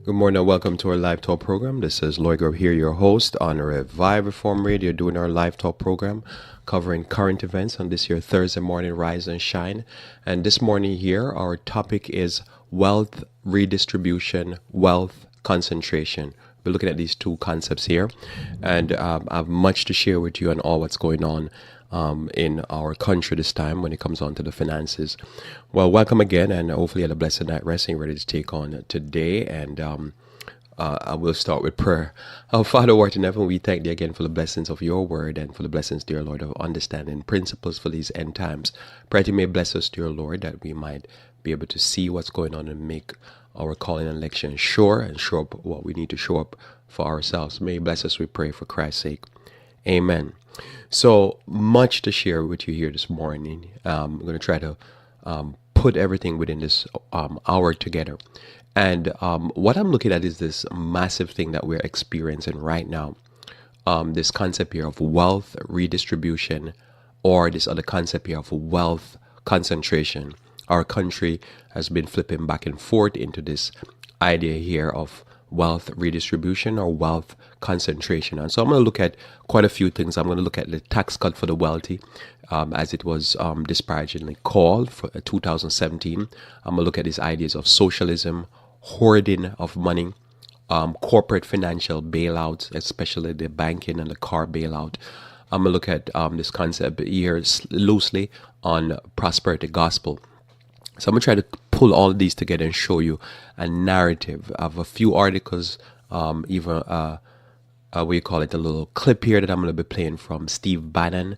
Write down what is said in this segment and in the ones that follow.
Good morning and welcome to our live talk program. This is Lloyd Grove here, your host on Revive Reform Radio, doing our live talk program covering current events on this year Thursday morning, Rise and Shine. And this morning here, our topic is wealth redistribution, wealth concentration. We're looking at these two concepts here, and I have much to share with you on all what's going on in our country this time when it comes on to the finances. Well, welcome again, and hopefully you had a blessed night resting, ready to take on today. And I will start with prayer. Our Father, who art in heaven, we thank thee again for the blessings of your word and for the blessings, dear Lord, of understanding principles for these end times. Pray that you may bless us, dear Lord, that we might be able to see what's going on and make our calling and election sure and show up what we need to show up for ourselves. May you bless us, we pray, for Christ's sake. Amen. So much to share with you here this morning. I'm going to try to put everything within this hour together. And what I'm looking at is this massive thing that we're experiencing right now. This concept here of wealth redistribution, or this other concept here of wealth concentration. Our country has been flipping back and forth into this idea here of wealth redistribution or wealth concentration. And so I'm going to look at quite a few things. I'm going to look at the tax cut for the wealthy, as it was disparagingly called for 2017. I'm going to look at these ideas of socialism, hoarding of money, corporate financial bailouts, especially the banking and the car bailout. I'm going to look at this concept here loosely on prosperity gospel. So I'm going to try to pull all of these together and show you a narrative of a few articles, even what you call it, a little clip here that I'm going to be playing from Steve Bannon.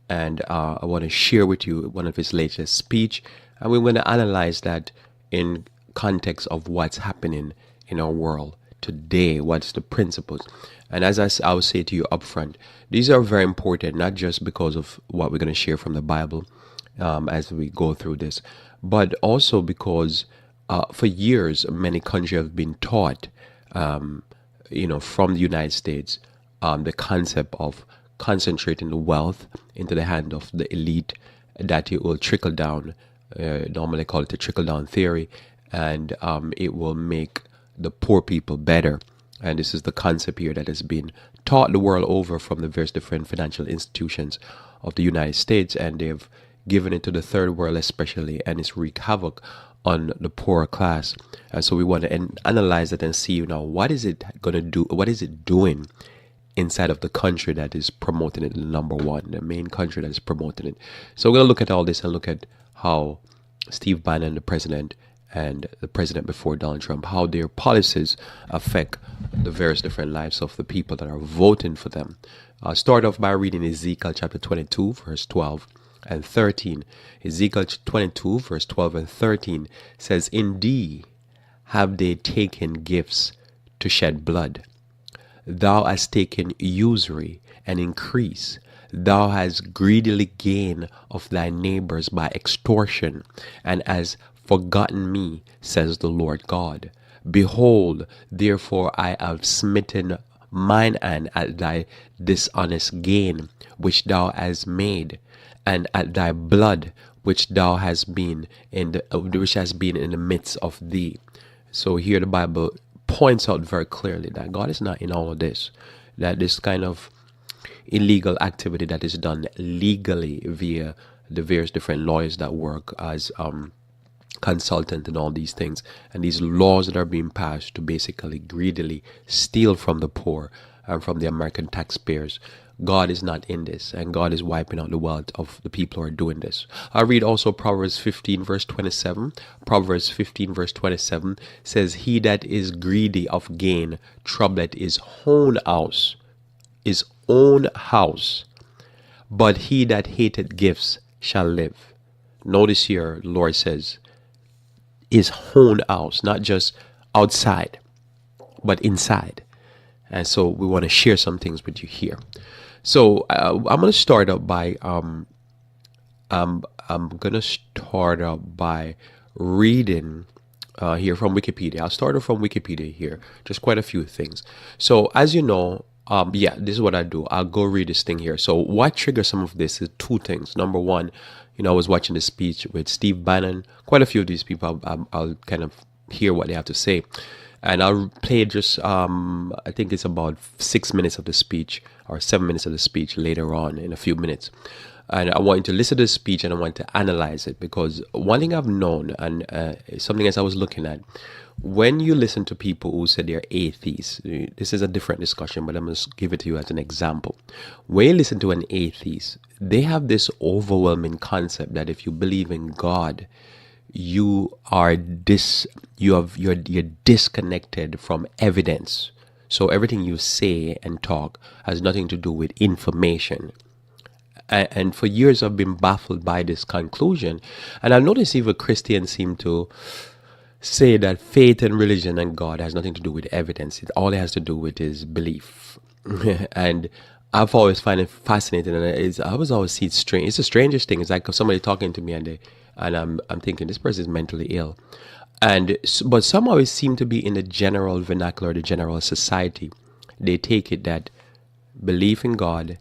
And I want to share with you one of his latest speech. And we're going to analyze that in context of what's happening in our world today. What's the principles? And as I will say to you up front, these are very important, not just because of what we're going to share from the Bible as we go through this, but also because for years, many countries have been taught, from the United States, the concept of concentrating the wealth into the hand of the elite, that it will trickle down. Normally call it the trickle down theory, and it will make the poor people better. And this is the concept here that has been taught the world over from the various different financial institutions of the United States, and they've given it to the third world especially, and it's wreaked havoc on the poorer class. And so we want to analyze that and see, what is it going to do? What is it doing inside of the country that is promoting it, number one, the main country that is promoting it. So we're going to look at all this and look at how Steve Bannon, the president, and the president before Donald Trump, how their policies affect the various different lives of the people that are voting for them. I'll start off by reading Ezekiel chapter 22, verse 12 and 13. Ezekiel 22, verse 12 and 13 says, "Indeed have they taken gifts to shed blood. Thou hast taken usury and increase. Thou hast greedily gained of thy neighbors by extortion, and hast forgotten me, says the Lord God. Behold, therefore I have smitten mine hand at thy dishonest gain, which thou hast made, and at thy blood, which thou hast been which has been in the midst of thee." So here the Bible points out very clearly that God is not in all of this, that this kind of illegal activity that is done legally via the various different lawyers that work as consultant and all these things, and these laws that are being passed to basically greedily steal from the poor and from the American taxpayers. God is not in this, and God is wiping out the wealth of the people who are doing this. I read also Proverbs 15 verse 27. Proverbs 15 verse 27 says, "He that is greedy of gain troubleth his own house, but he that hateth gifts shall live." Notice here, the Lord says, his own house, not just outside, but inside. And so we want to share some things with you here. So I'm going to start up by reading here from Wikipedia. I'll start off from Wikipedia here, just quite a few things. So as you know, this is what I do. I'll go read this thing here. So what triggers some of this is two things. Number one, I was watching the speech with Steve Bannon. Quite a few of these people, I'll kind of hear what they have to say. And I'll play just I think it's about 6 minutes of the speech or 7 minutes of the speech later on in a few minutes. And I want you to listen to the speech and I want to analyze it, because one thing I've known, and something as I was looking at, when you listen to people who say they're atheists, this is a different discussion, but I'm going to give it to you as an example. When you listen to an atheist, they have this overwhelming concept that if you believe in God, you're disconnected from evidence. So everything you say and talk has nothing to do with information. And for years I've been baffled by this conclusion. And I notice even Christians seem to say that faith and religion and God has nothing to do with evidence. All it has to do with is belief. And I've always find it fascinating, and I always see it strange. It's the strangest thing. It's like somebody talking to me and I'm thinking this person is mentally ill, but some always seem to be in the general vernacular, the general society. They take it that belief in God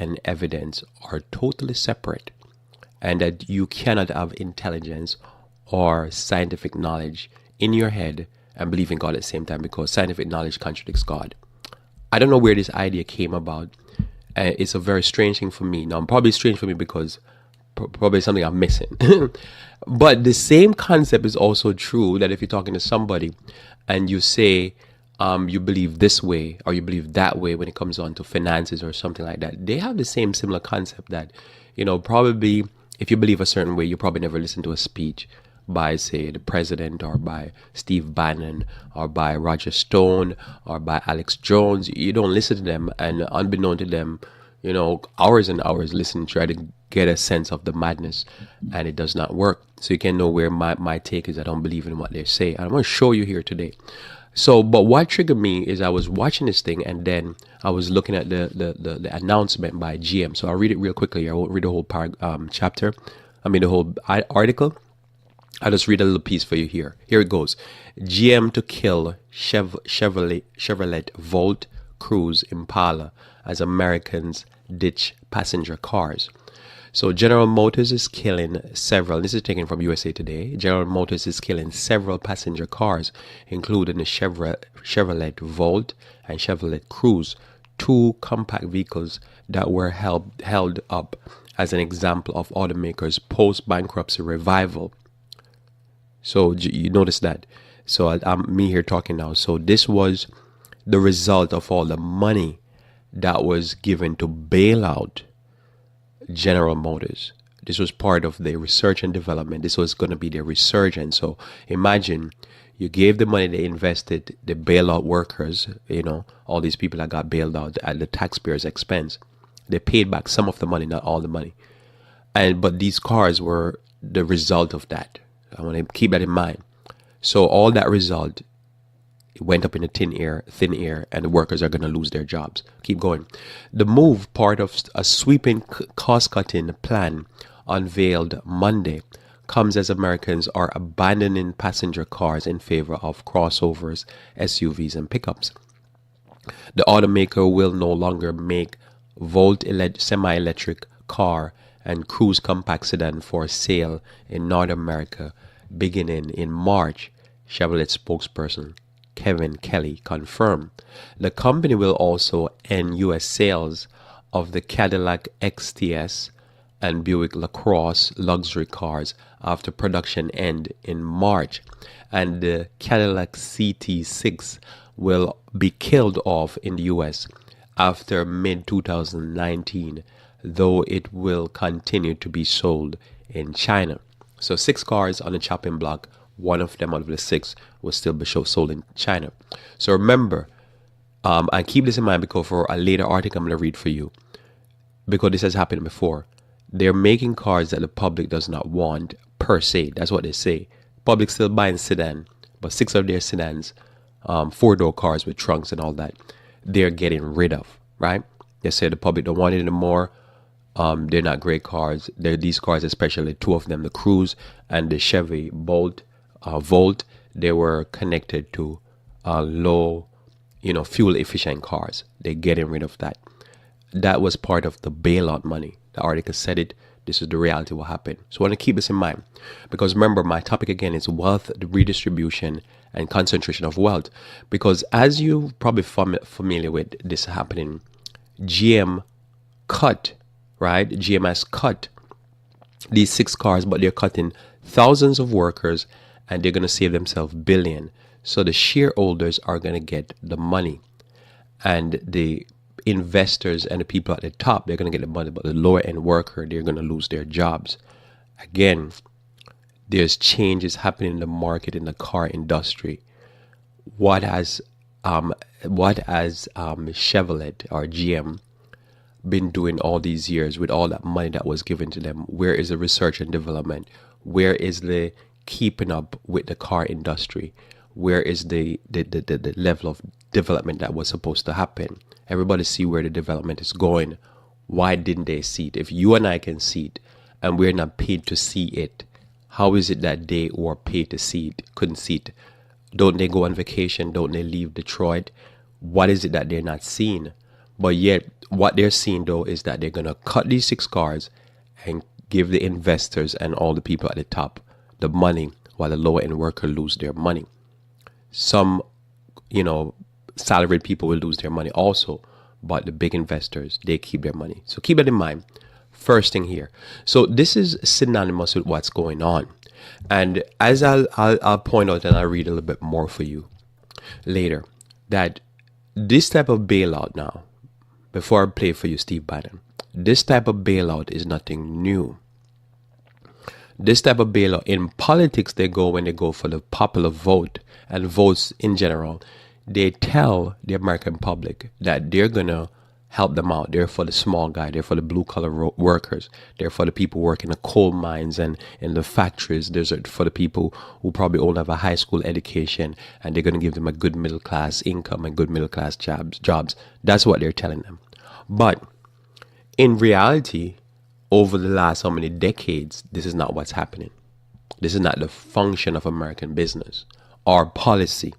and evidence are totally separate, and that you cannot have intelligence or scientific knowledge in your head and believe in God at the same time, because scientific knowledge contradicts God. I don't know where this idea came about. It's a very strange thing for me. Now, probably strange for me because probably something I'm missing. But the same concept is also true that if you're talking to somebody and you say you believe this way or you believe that way when it comes on to finances or something like that, they have the same similar concept that, probably if you believe a certain way, you probably never listen to a speech by, say, the president or by Steve Bannon or by Roger Stone or by Alex Jones. You don't listen to them, and unbeknown to them, hours and hours listening, try to get a sense of the madness, and it does not work. So you can know where my take is. I don't believe in what they say. And I want to show you here today. So, but what triggered me is I was watching this thing, and then I was looking at the announcement by GM. So I'll read it real quickly. I won't read the whole chapter. The whole article. I'll just read a little piece for you here. Here it goes. GM to kill Chevrolet Volt Cruise Impala as Americans ditch passenger cars. So General Motors is killing several, this is taken from USA Today, General Motors is killing several passenger cars, including the Chevrolet Volt and Chevrolet Cruise, two compact vehicles that were held up as an example of automakers' post-bankruptcy revival. So you notice that. So I'm me here talking now. So this was the result of all the money that was given to bail out General Motors. This was part of their research and development. This was going to be their resurgence. So imagine you gave the money, they invested, they bail out workers, all these people that got bailed out at the taxpayers' expense. They paid back some of the money, not all the money. But these cars were the result of that. I want to keep that in mind. So all that result went up in the thin air, and the workers are going to lose their jobs. Keep going. The move, part of a sweeping cost-cutting plan unveiled Monday, comes as Americans are abandoning passenger cars in favor of crossovers, SUVs, and pickups. The automaker will no longer make Volt semi-electric car and Cruise compact sedan for sale in North America beginning in March, Chevrolet spokesperson Kevin Kelly confirmed. The company will also end U.S. sales of the Cadillac XTS and Buick LaCrosse luxury cars after production end in March, and the Cadillac CT6 will be killed off in the U.S. after mid-2019, though it will continue to be sold in China. So 6 cars on the chopping block, one of them out of the 6 will still be sold in China. So remember, and keep this in mind because for a later article I'm going to read for you, because this has happened before. They're making cars that the public does not want per se. That's what they say. Public still buying sedan, but 6 of their sedans, 4-door cars with trunks and all that, they're getting rid of, right? They say the public don't want it anymore. They're not great cars. They're these cars, especially 2 of them, the Cruise and the Chevy Volt, they were connected to low, fuel efficient cars. They're getting rid of that. That was part of the bailout money. The article said it. This is the reality what happened. So I want to keep this in mind, because remember, my topic again is wealth redistribution and concentration of wealth. Because as you probably familiar with this happening, GM cut, right? GM has cut these 6 cars, but they're cutting thousands of workers, and they're going to save themselves billion. So the shareholders are going to get the money, and the investors and the people at the top, they're going to get the money, but the lower end worker, they're going to lose their jobs. Again, there's changes happening in the market, in the car industry. What has Chevrolet or GM been doing all these years with all that money that was given to them? Where is the research and development? Where is the keeping up with the car industry? Where is the level of development that was supposed to happen? Everybody see where the development is going. Why didn't they see it? If you and I can see it and we're not paid to see it, how is it that they who are paid to see it couldn't see it? Don't they go on vacation? Don't they leave Detroit? What is it that they're not seeing? But yet, what they're seeing though is that they're going to cut these 6 cars and give the investors and all the people at the top the money, while the lower end worker lose their money. Some, salaried people will lose their money also, but the big investors, they keep their money. So keep that in mind. First thing here. So this is synonymous with what's going on. And as I'll point out, and I'll read a little bit more for you later, that this type of bailout now, before I play for you Steve Bannon, this type of bailout is nothing new. This type of bailout in politics, when they go for the popular vote and votes in general, they tell the American public that they're going to help them out. They're for the small guy. They're for the blue collar workers. They're for the people working in the coal mines and in the factories. There's for the people who probably only have a high school education, and they're going to give them a good middle class income and good middle class jobs. That's what they're telling them. But in reality, over the last how many decades, this is not what's happening. This is not the function of American business or policy.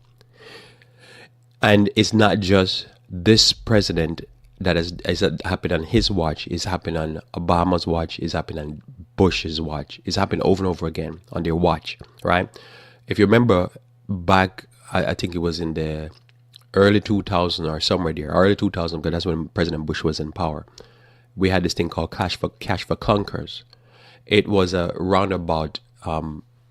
And it's not just this president that has happened on his watch. It's happened on Obama's watch. It's happened on Bush's watch. It's happened over and over again on their watch, right? If you remember back, I think it was in the early 2000s or somewhere there, early 2000s, because that's when President Bush was in power. We had this thing called cash for clunkers. It was a roundabout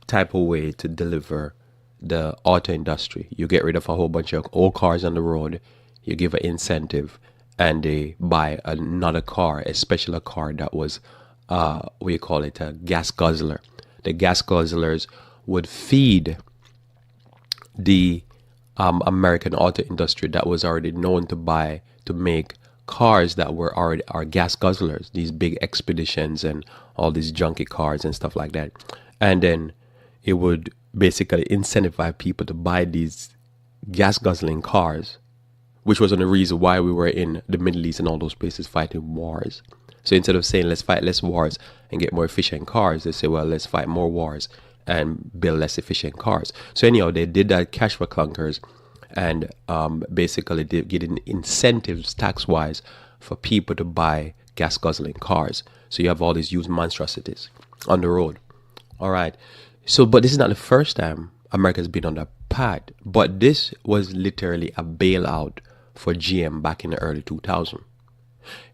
type of way to deliver the auto industry. You get rid of a whole bunch of old cars on the road, you give an incentive, and they buy another car, especially a car that was, a gas guzzler. The gas guzzlers would feed the American auto industry that was already known to make cars that were already are gas guzzlers, these big expeditions and all these junky cars and stuff like that. And then it would basically incentivize people to buy these gas guzzling cars, which was one of the reasons why we were in the Middle East and all those places fighting wars. So instead of saying let's fight less wars and get more efficient cars, they say, well, let's fight more wars and build less efficient cars. So anyhow, they did that cash for clunkers, and basically they're getting incentives tax-wise for people to buy gas guzzling cars. So you have all these used monstrosities on the road. All right. So, but this is not the first time America's been on that path. But this was literally a bailout for GM back in the early 2000s.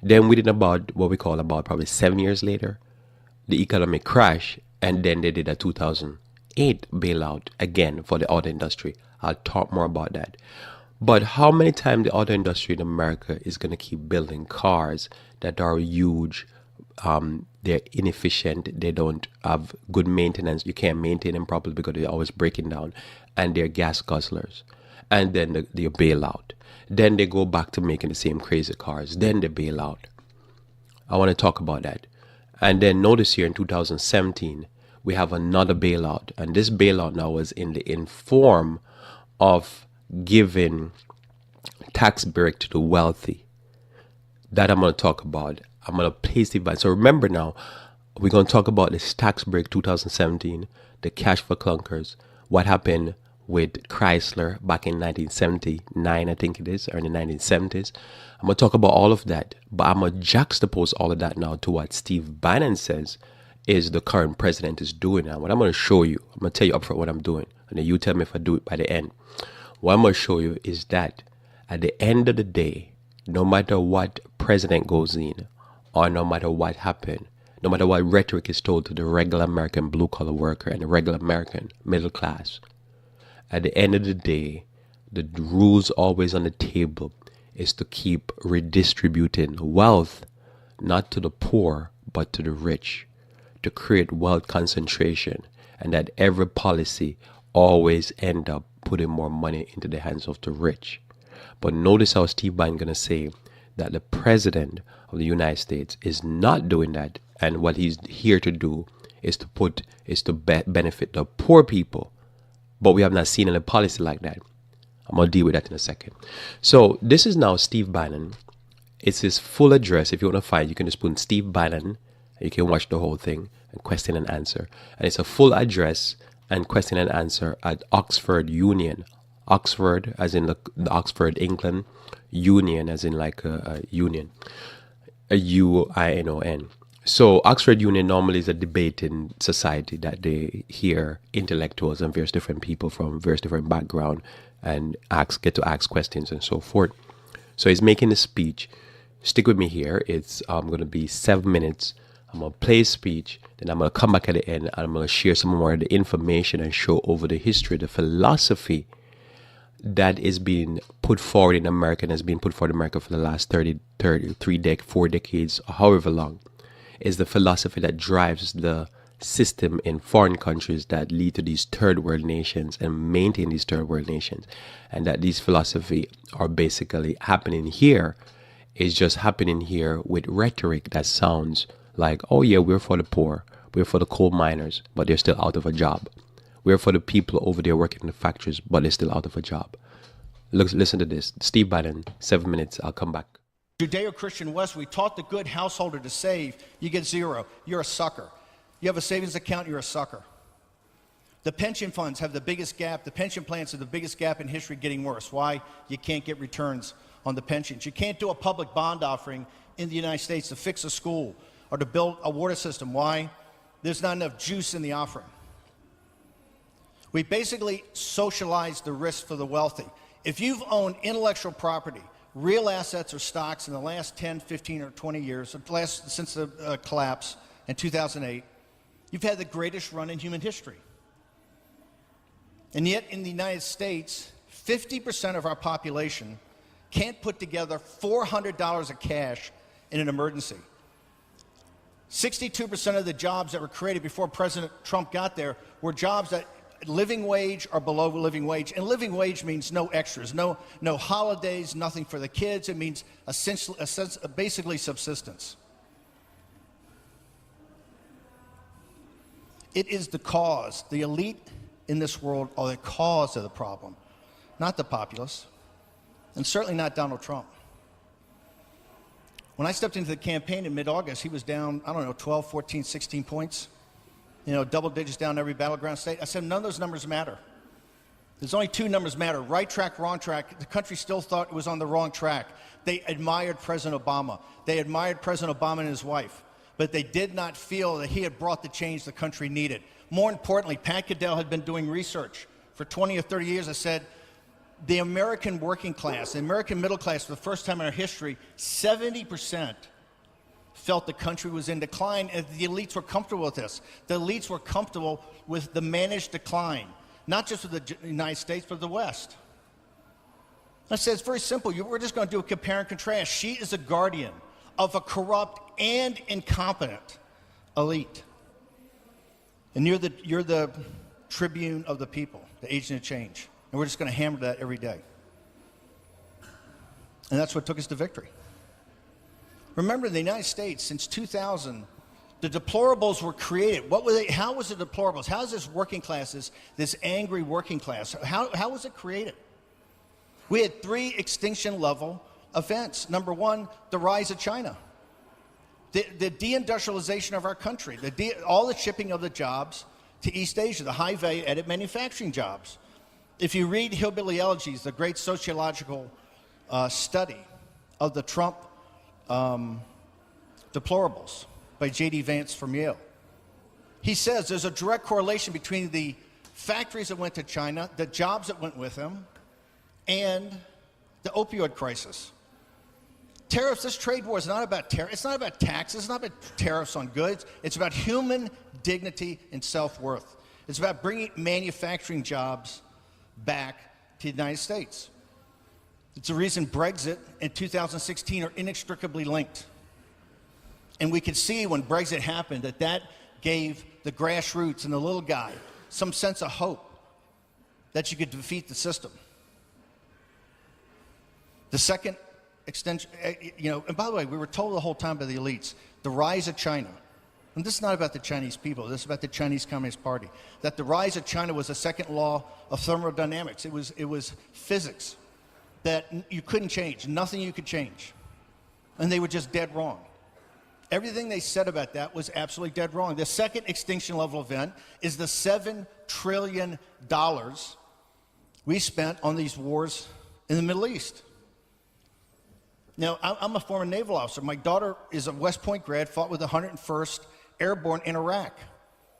Then within about probably 7 years later, the economic crash, and then they did a 2008 bailout again for the auto industry. I'll talk more about that. But how many times the auto industry in America is going to keep building cars that are huge, they're inefficient, they don't have good maintenance, you can't maintain them properly because they're always breaking down, and they're gas guzzlers. And then they bail out. Then they go back to making the same crazy cars. Then they bail out. I want to talk about that. And then notice here in 2017, we have another bailout. And this bailout now was in form of giving tax break to the wealthy. That I'm going to talk about. I'm going to place the advice. So remember now, we're going to talk about this tax break 2017, the cash for clunkers, what happened with Chrysler back in 1979, I think it is, or in the 1970s. I'm going to talk about all of that, but I'm going to juxtapose all of that now to what Steve Bannon says is the current president is doing now. What I'm going to show you, I'm going to tell you up front what I'm doing. And then you tell me if I do it by the end. What I'm going to show you is that at the end of the day, no matter what president goes in, or no matter what happened, no matter what rhetoric is told to the regular American blue-collar worker and the regular American middle class, at the end of the day, the rules always on the table is to keep redistributing wealth, not to the poor, but to the rich, to create wealth concentration, and that every policy always end up putting more money into the hands of the rich. But notice how Steve Bannon going to say that the president of the United States is not doing that, and what he's here to do is to benefit the poor people. But we have not seen any policy like that. I'm going to deal with that in a second. So this is now Steve Bannon. It's his full address. If you want to find, you can just put in Steve Bannon. You can watch the whole thing and question and answer. And it's a full address and question and answer at Oxford Union. Oxford as in the Oxford, England. Union as in like a union. A UINON. So Oxford Union normally is a debating society that they hear intellectuals and various different people from various different backgrounds and get to ask questions and so forth. So he's making a speech. Stick with me here. It's going to be 7 minutes. I'm going to play his speech. Then I'm going to come back at the end and I'm going to share some more of the information and show over the history, the philosophy that is being put forward in America and has been put forward in America for the last 4 decades, however long, is the philosophy that drives the system in foreign countries that lead to these third world nations and maintain these third world nations. And that these philosophy are basically happening here is just happening here with rhetoric that sounds like, oh yeah, we're for the poor, we're for the coal miners, but they're still out of a job. We're for the people over there working in the factories, but they're still out of a job. Listen to this. Steve Bannon, 7 minutes. I'll come back. Judeo-Christian West, we taught the good householder to save. You get zero. You're a sucker. You have a savings account, you're a sucker. The pension funds have the biggest gap. The pension plans have the biggest gap in history, getting worse. Why? You can't get returns on the pensions. You can't do a public bond offering in the United States to fix a school or to build a water system. Why? There's not enough juice in the offering. We basically socialized the risk for the wealthy. If you've owned intellectual property, real assets or stocks in the last 10, 15, or 20 years, since the collapse in 2008, you've had the greatest run in human history. And yet in the United States, 50% of our population can't put together $400 of cash in an emergency. 62% of the jobs that were created before President Trump got there were jobs that living wage or below living wage. And living wage means no extras, no holidays, nothing for the kids. It means basically subsistence. It is the cause. The elite in this world are the cause of the problem, not the populace, and certainly not Donald Trump. When I stepped into the campaign in mid-August, he was down, 12, 14, 16 points. Double digits down every battleground state. I said, none of those numbers matter. There's only two numbers matter, right track, wrong track. The country still thought it was on the wrong track. They admired President Obama. They admired President Obama and his wife. But they did not feel that he had brought the change the country needed. More importantly, Pat Caddell had been doing research for 20 or 30 years. I said, the American working class, the American middle class, for the first time in our history, 70% felt the country was in decline, and the elites were comfortable with this. The elites were comfortable with the managed decline, not just with the United States, but the West. I said, it's very simple. We're just going to do a compare and contrast. She is a guardian of a corrupt and incompetent elite. And you're the tribune of the people, the agent of change. And we're just going to hammer that every day. And that's what took us to victory. Remember, in the United States, since 2000, the deplorables were created. What were they? How was the deplorables? How is this working class, this angry working class, how was it created? We had 3 extinction-level events. Number one, the rise of China. The deindustrialization of our country, all the shipping of the jobs to East Asia, the high-value added manufacturing jobs. If you read Hillbilly Elegies, the great sociological study of the Trump deplorables by J.D. Vance from Yale, he says there's a direct correlation between the factories that went to China, the jobs that went with them, and the opioid crisis. Tariffs, this trade war is not about tariffs. It's not about taxes. It's not about tariffs on goods. It's about human dignity and self-worth. It's about bringing manufacturing jobs back to the United States. It's the reason Brexit and 2016 are inextricably linked. And we could see when Brexit happened that gave the grassroots and the little guy some sense of hope that you could defeat the system. The second extension, and by the way, we were told the whole time by the elites, the rise of China, and this is not about the Chinese people, this is about the Chinese Communist Party, that the rise of China was the second law of thermodynamics. It was physics that you couldn't change, nothing you could change. And they were just dead wrong. Everything they said about that was absolutely dead wrong. The second extinction level event is the $7 trillion we spent on these wars in the Middle East. Now, I'm a former naval officer. My daughter is a West Point grad, fought with the 101st Airborne in Iraq.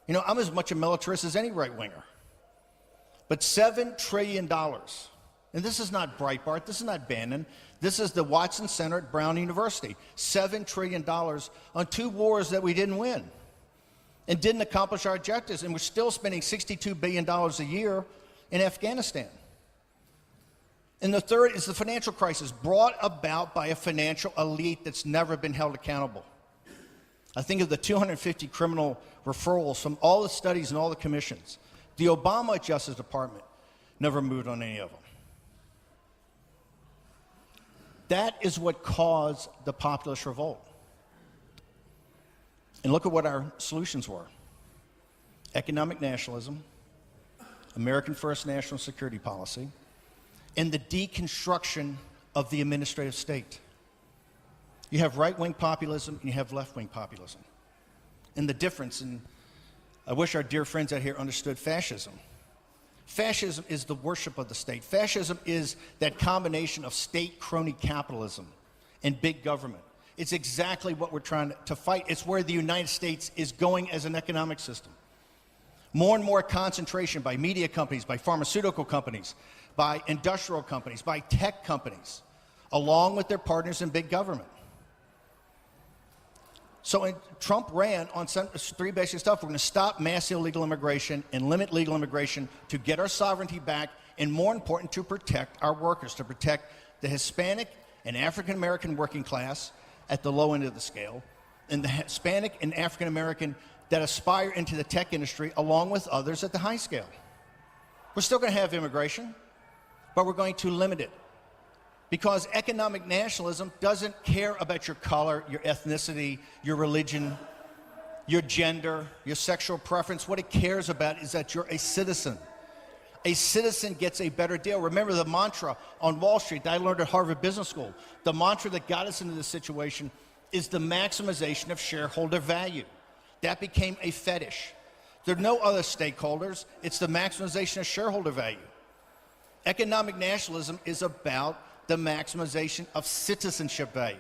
I'm as much a militarist as any right-winger. But $7 trillion, and this is not Breitbart, this is not Bannon, this is the Watson Center at Brown University. $7 trillion on two wars that we didn't win and didn't accomplish our objectives, and we're still spending $62 billion a year in Afghanistan. And the third is the financial crisis brought about by a financial elite that's never been held accountable. I think of the 250 criminal referrals from all the studies and all the commissions. The Obama Justice Department never moved on any of them. That is what caused the populist revolt. And look at what our solutions were. Economic nationalism, American First national security policy, and the deconstruction of the administrative state. You have right-wing populism and you have left-wing populism. And the difference, and I wish our dear friends out here understood fascism. Fascism is the worship of the state. Fascism is that combination of state crony capitalism and big government. It's exactly what we're trying to fight. It's where the United States is going as an economic system. More and more concentration by media companies, by pharmaceutical companies, by industrial companies, by tech companies, along with their partners in big government. So Trump ran on three basic stuff. We're going to stop mass illegal immigration and limit legal immigration to get our sovereignty back, and more important, to protect our workers, to protect the Hispanic and African American working class at the low end of the scale, and the Hispanic and African American that aspire into the tech industry along with others at the high scale. We're still going to have immigration, but we're going to limit it. Because economic nationalism doesn't care about your color, your ethnicity, your religion, your gender, your sexual preference. What it cares about is that you're a citizen. A citizen gets a better deal. Remember the mantra on Wall Street that I learned at Harvard Business School. The mantra that got us into this situation is the maximization of shareholder value. That became a fetish. There are no other stakeholders. It's the maximization of shareholder value. Economic nationalism is about the maximization of citizenship value.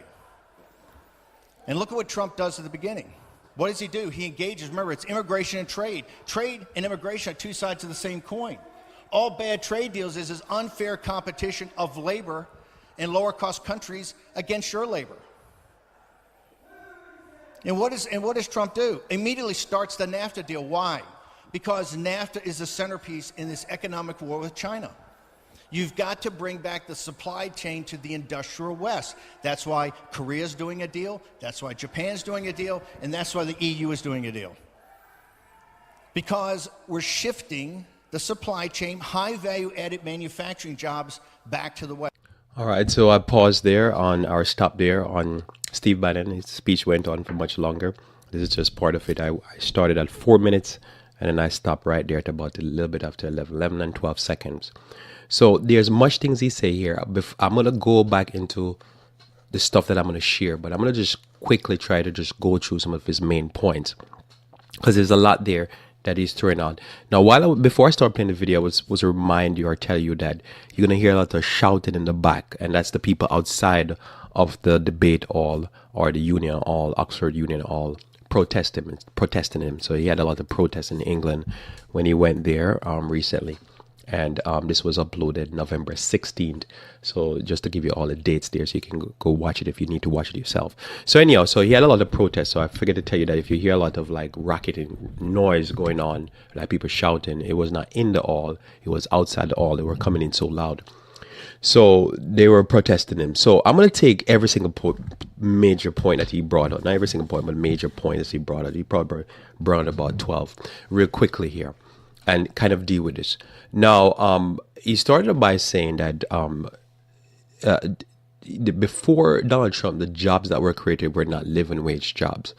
And look at what Trump does at the beginning. What does he do? He engages, remember, it's immigration and trade. Trade and immigration are two sides of the same coin. All bad trade deals is unfair competition of labor in lower cost countries against your labor. And what does Trump do? Immediately starts the NAFTA deal. Why? Because NAFTA is the centerpiece in this economic war with China. You've got to bring back the supply chain to the industrial West. That's why Korea's doing a deal, that's why Japan's doing a deal, and that's why the EU is doing a deal. Because we're shifting the supply chain, high value added manufacturing jobs back to the West. All right, so I paused there on our stop there on Steve Bannon. His speech went on for much longer. This is just part of it. I started at 4 minutes and then I stopped right there at about a little bit after 11 and 12 seconds. So there's much things he say here. I'm going to go back into the stuff that I'm going to share, but I'm going to just quickly try to just go through some of his main points because there's a lot there that he's throwing out. Now, before I start playing the video, I was to remind you or tell you that you're going to hear a lot of shouting in the back, and that's the people outside of the debate hall or the Union Hall, Oxford Union Hall protesting him. So he had a lot of protests in England when he went there recently. And this was uploaded November 16th. So just to give you all the dates there, so you can go watch it if you need to watch it yourself. So anyhow, so he had a lot of protests. So I forget to tell you that if you hear a lot of like racketing noise going on, like people shouting, it was not in the hall, it was outside the hall. They were coming in so loud. So they were protesting him. So I'm going to take every single major point that he brought up. Not every single point, but major points he brought up. He probably brought about 12 real quickly here and kind of deal with this. Now, he started by saying that before Donald Trump, the jobs that were created were not living wage jobs.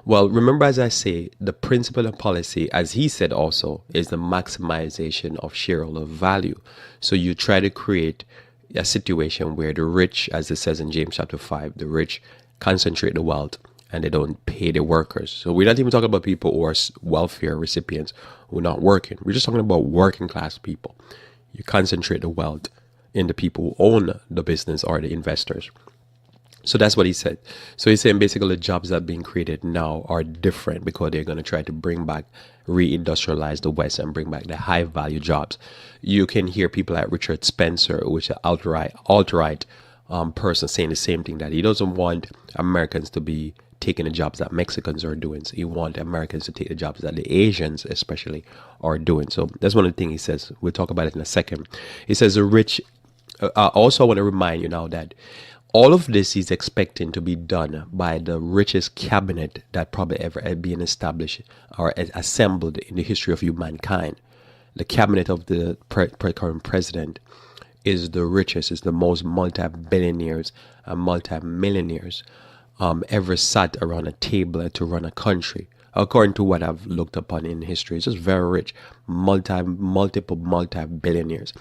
Well, remember, as I say, the principle of policy, as he said also, is the maximization of shareholder value. So you try to create a situation where the rich, as it says in James chapter 5, the rich concentrate the wealth and they don't pay the workers. So we're not even talking about people who are welfare recipients who are not working. We're just talking about working class people. You concentrate the wealth in the people who own the business or the investors. So that's what he said. So he's saying basically the jobs that are being created now are different because they're going to try to bring back, reindustrialize the West and bring back the high value jobs. You can hear people like Richard Spencer, which is an alt-right person, saying the same thing, that he doesn't want Americans to be taking the jobs that Mexicans are doing. So he wants Americans to take the jobs that the Asians especially are doing. So that's one of the things he says. We'll talk about it in a second. He says the rich, also I want to remind you now that all of this is expecting to be done by the richest cabinet that probably ever had been established or assembled in the history of humankind. The cabinet of the current president is the richest, is the most multi-billionaires and multi-millionaires ever sat around a table to run a country. According to what I've looked upon in history, it's just very rich, multiple multi-billionaires.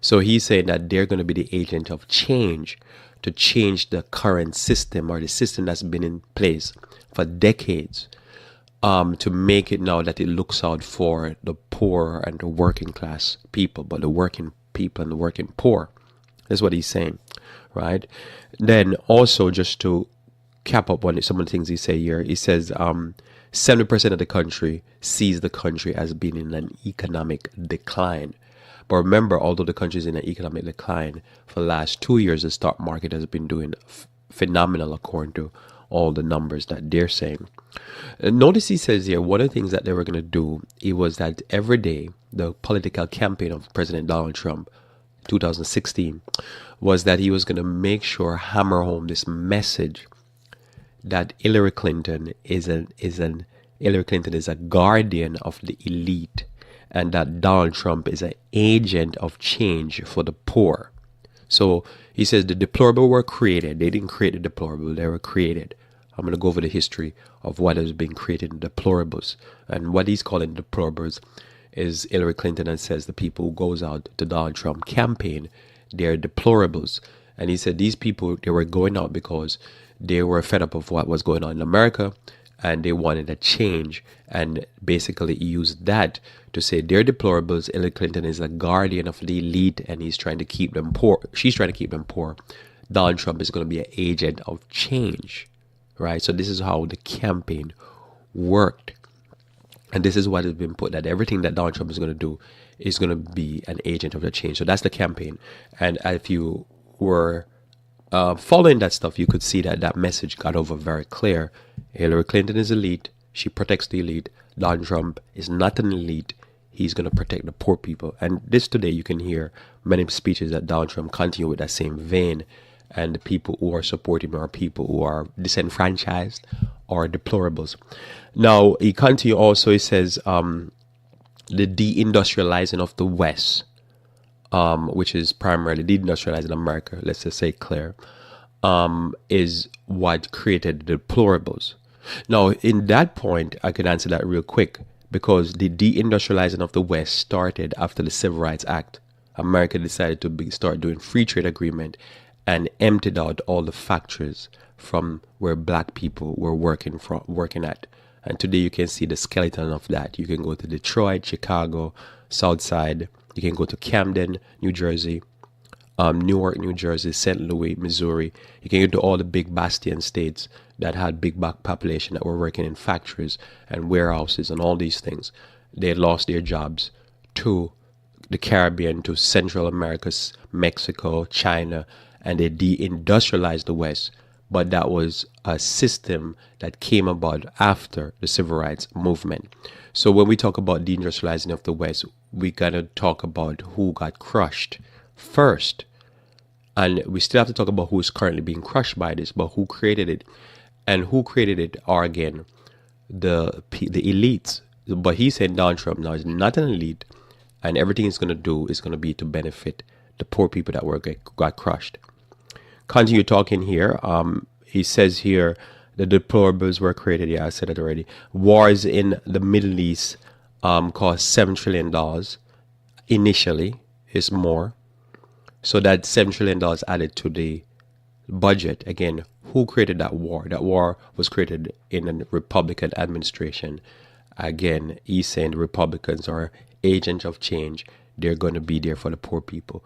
So he's saying that they're going to be the agent of change, to change the current system or the system that's been in place for decades, to make it now that it looks out for the poor and the working class people, but the working people and the working poor. That's what he's saying, right? Then also, just to cap up on some of the things he say here, he says 70% of the country sees the country as being in an economic decline. But remember, although the country is in an economic decline, for the last 2 years, the stock market has been doing phenomenal according to all the numbers that they're saying. Notice he says here, one of the things that they were going to do, it was that every day, the political campaign of President Donald Trump, 2016, was that he was going to make sure, hammer home this message that Hillary Clinton is a guardian of the elite, and that Donald Trump is an agent of change for the poor. So he says the deplorable were created. They didn't create the deplorable, they were created. I'm going to go over the history of what has been created in deplorables. And what he's calling deplorables is Hillary Clinton, and says the people who goes out to Donald Trump campaign, they're deplorables. And he said these people, they were going out because they were fed up of what was going on in America, and they wanted a change, and basically used that to say they're deplorables. Hillary Clinton is a guardian of the elite, and he's trying to keep them poor. She's trying to keep them poor. Donald Trump is going to be an agent of change, right? So this is how the campaign worked, and this is what has been put, that everything that Donald Trump is going to do is going to be an agent of the change. So that's the campaign. And if you were following that stuff, you could see that that message got over very clear. Hillary Clinton is elite. She protects the elite. Donald Trump is not an elite. He's going to protect the poor people. And this today, you can hear many speeches that Donald Trump continue with that same vein. And the people who are supporting him are people who are disenfranchised or deplorables. Now, he continues also, he says, the deindustrializing of the West, which is primarily deindustrializing America, let's just say clear, is what created the deplorables. Now, in that point, I could answer that real quick, because the deindustrializing of the West started after the Civil Rights Act. America decided to start doing free trade agreement and emptied out all the factories from where black people were working at. And today you can see the skeleton of that. You can go to Detroit, Chicago, South Side. You can go to Camden, New Jersey, Newark, New Jersey, St. Louis, Missouri. You can go to all the big bastion states that had big black population that were working in factories and warehouses and all these things. They had lost their jobs to the Caribbean, to Central America, Mexico, China, and they deindustrialized the West. But that was a system that came about after the civil rights movement. So when we talk about deindustrializing of the West, we gotta talk about who got crushed first. And we still have to talk about who is currently being crushed by this, but who created it. And who created it are, again, the elites. But he said Donald Trump now is not an elite, and everything he's going to do is going to be to benefit the poor people that got crushed. Continue talking here. He says here the deplorables were created. Yeah, I said it already. Wars in the Middle East cost $7 trillion initially. Is more. So that $7 trillion added to the budget. Again, who created that war? That war was created in a Republican administration. Again, he's saying the Republicans are agents of change. They're going to be there for the poor people.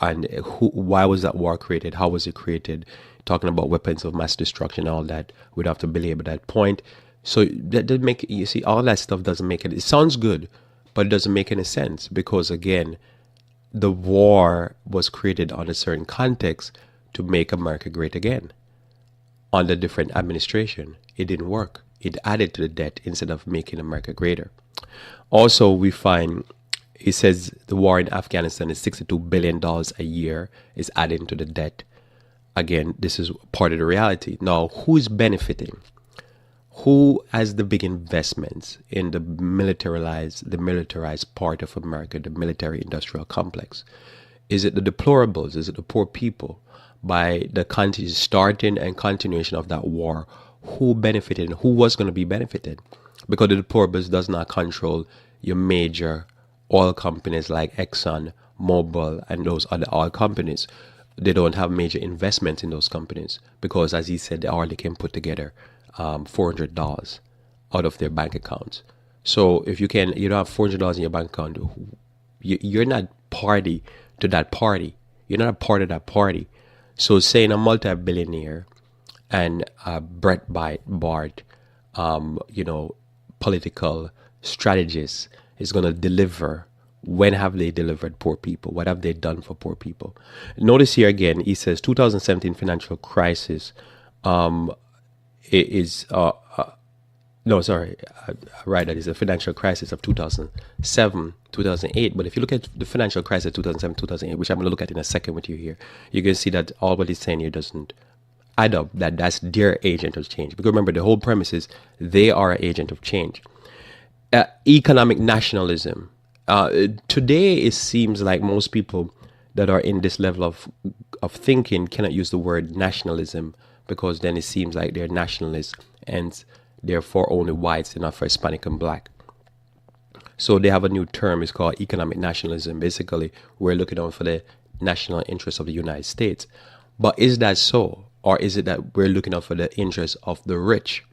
And why was that war created? How was it created? Talking about weapons of mass destruction and all that. We'd have to belabor that point. So that doesn't make, you see, all that stuff doesn't make it. It sounds good, but it doesn't make any sense because, again, the war was created on a certain context to make America great again. Under different administration, it didn't work. It added to the debt instead of making America greater. Also, we find, it says the war in Afghanistan is $62 billion a year is adding to the debt. Again, this is part of the reality. Now, who's benefiting? Who has the big investments in the militarized part of America, the military industrial complex? Is it the deplorables? Is it the poor people? By the starting and continuation of that war, who benefited and who was going to be benefited? Because the deplorables does not control your major oil companies like Exxon, Mobil, and those other oil companies. They don't have major investments in those companies because, as he said, they already can put together $400 out of their bank accounts. So if you don't have $400 in your bank account, you're not party to that party. You're not a part of that party. So saying a multi-billionaire and Brett Bart, political strategist is going to deliver. When have they delivered poor people? What have they done for poor people? Notice here again, he says 2017 financial crisis that is a financial crisis of 2007, 2008. But if you look at the financial crisis of 2007, 2008, which I'm going to look at in a second with you here, you can see that all what he's saying here doesn't add up, that's their agent of change. Because remember, the whole premise is they are an agent of change. Economic nationalism. Today, it seems like most people that are in this level of thinking cannot use the word nationalism because then it seems like they're nationalists and therefore only whites and not for Hispanic and black. So they have a new term. It's called economic nationalism. Basically, we're looking out for the national interests of the United States. But is that so? Or is it that we're looking out for the interests of the rich?